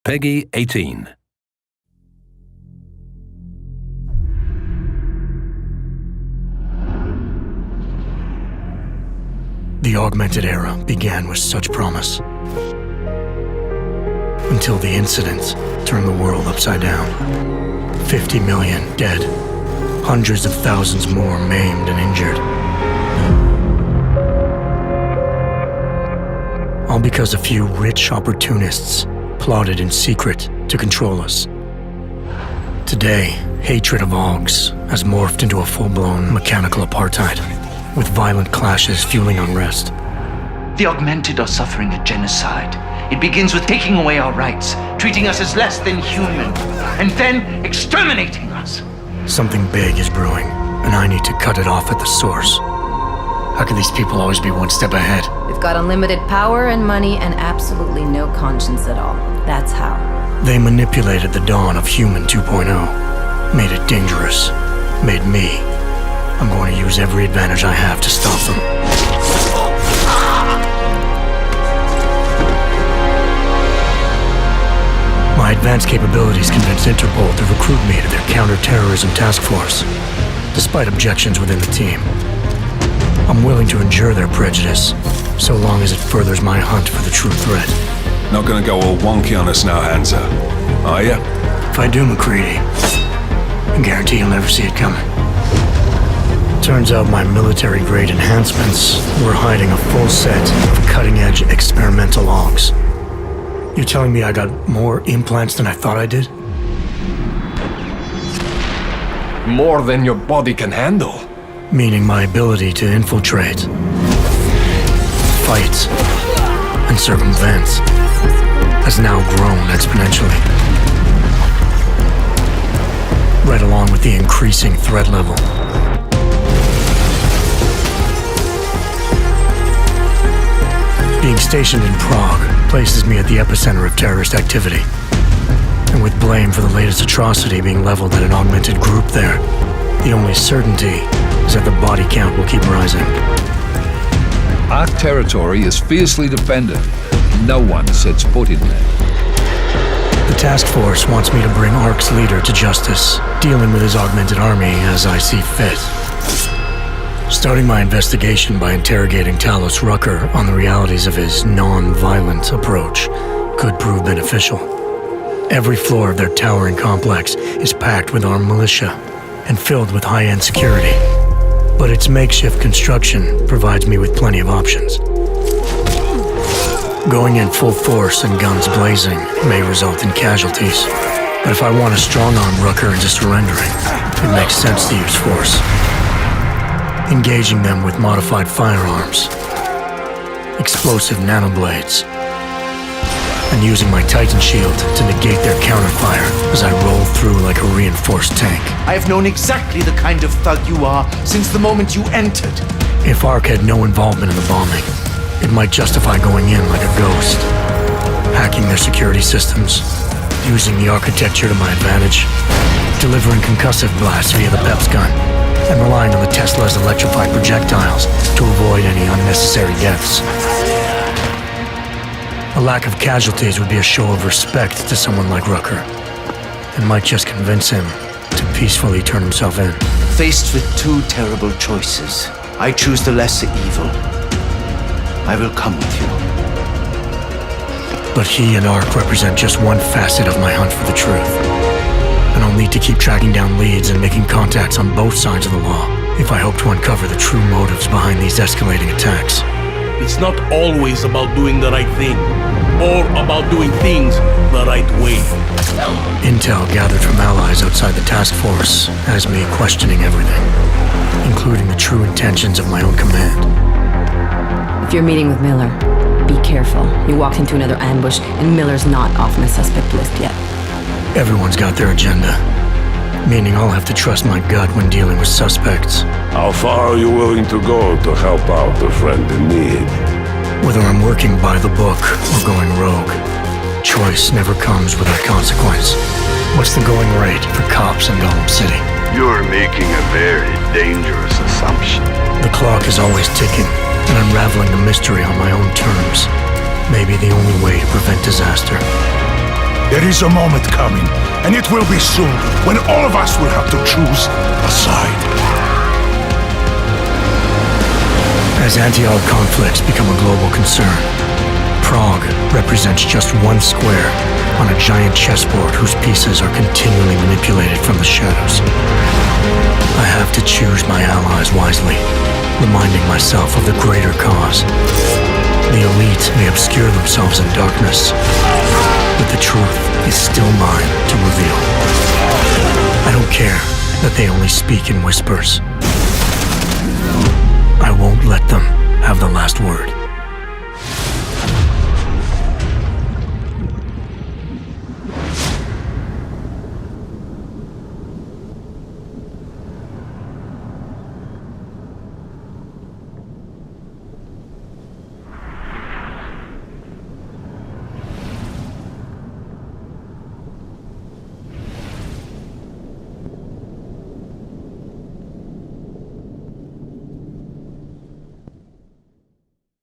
Peggy 18. The augmented era began with such promise. Until the incident turned the world upside down. 50 million dead. Hundreds of thousands more maimed and injured. All because a few rich opportunists plotted in secret to control us. Today, hatred of Augs has morphed into a full-blown mechanical apartheid, with violent clashes fueling unrest. The augmented are suffering a genocide. It begins with taking away our rights, treating us as less than human, and then exterminating us. Something big is brewing, and I need to cut it off at the source. How can these people always be one step ahead? They've got unlimited power and money and absolutely no conscience at all. That's how. They manipulated the dawn of Human 2.0, made it dangerous, made me. I'm going to use every advantage I have to stop them. My advanced capabilities convinced Interpol to recruit me to their counter-terrorism task force, despite objections within the team. I'm willing to endure their prejudice, so long as it furthers my hunt for the true threat. Not gonna go all wonky on us now, Hansa, are ya? If I do, McCready, I guarantee you'll never see it coming. Turns out my military-grade enhancements were hiding a full set of cutting-edge experimental logs. You're telling me I got more implants than I thought I did? More than your body can handle. Meaning my ability to infiltrate, fight, and circumvent has now grown exponentially. Right along with the increasing threat level. Being stationed in Prague places me at the epicenter of terrorist activity. And with blame for the latest atrocity being leveled at an augmented group there, the only certainty is that the body count will keep rising. Our territory is fiercely defended. No one sets foot in there. The task force wants me to bring ARC's leader to justice, dealing with his augmented army as I see fit. Starting my investigation by interrogating Talos Rucker on the realities of his non-violent approach could prove beneficial. Every floor of their towering complex is packed with armed militia and filled with high-end security. But its makeshift construction provides me with plenty of options. Going in full force and guns blazing may result in casualties. But if I want to strong-arm Rucker into surrendering, it makes sense to use force. Engaging them with modified firearms, explosive nanoblades, and using my Titan shield to negate their counterfire as I roll through like a reinforced tank. I have known exactly the kind of thug you are since the moment you entered. If ARC had no involvement in the bombing, it might justify going in like a ghost, hacking their security systems, using the architecture to my advantage, delivering concussive blasts via the PEPS gun, and relying on the Tesla's electrified projectiles to avoid any unnecessary deaths. A lack of casualties would be a show of respect to someone like Rucker, and might just convince him to peacefully turn himself in. Faced with two terrible choices, I choose the lesser evil. I will come with you. But he and ARC represent just one facet of my hunt for the truth. And I'll need to keep tracking down leads and making contacts on both sides of the law if I hope to uncover the true motives behind these escalating attacks. It's not always about doing the right thing, or about doing things the right way. Intel gathered from allies outside the task force has me questioning everything, including the true intentions of my own command. If you're meeting with Miller, be careful. You walked into another ambush, and Miller's not off my suspect list yet. Everyone's got their agenda, meaning I'll have to trust my gut when dealing with suspects. How far are you willing to go to help out a friend in need? Whether I'm working by the book or going rogue, choice never comes without consequence. What's the going rate for cops in Gotham City? You're making a very dangerous assumption. The clock is always ticking, and unraveling the mystery on my own terms may be the only way to prevent disaster. There is a moment coming, and it will be soon, when all of us will have to choose a side. As anti-Arab conflicts become a global concern, Prague represents just one square on a giant chessboard whose pieces are continually manipulated from the shadows. I have to choose my allies wisely, reminding myself of the greater cause. The elite may obscure themselves in darkness, but the truth is still mine to reveal. I don't care that they only speak in whispers. I won't let them have the last word.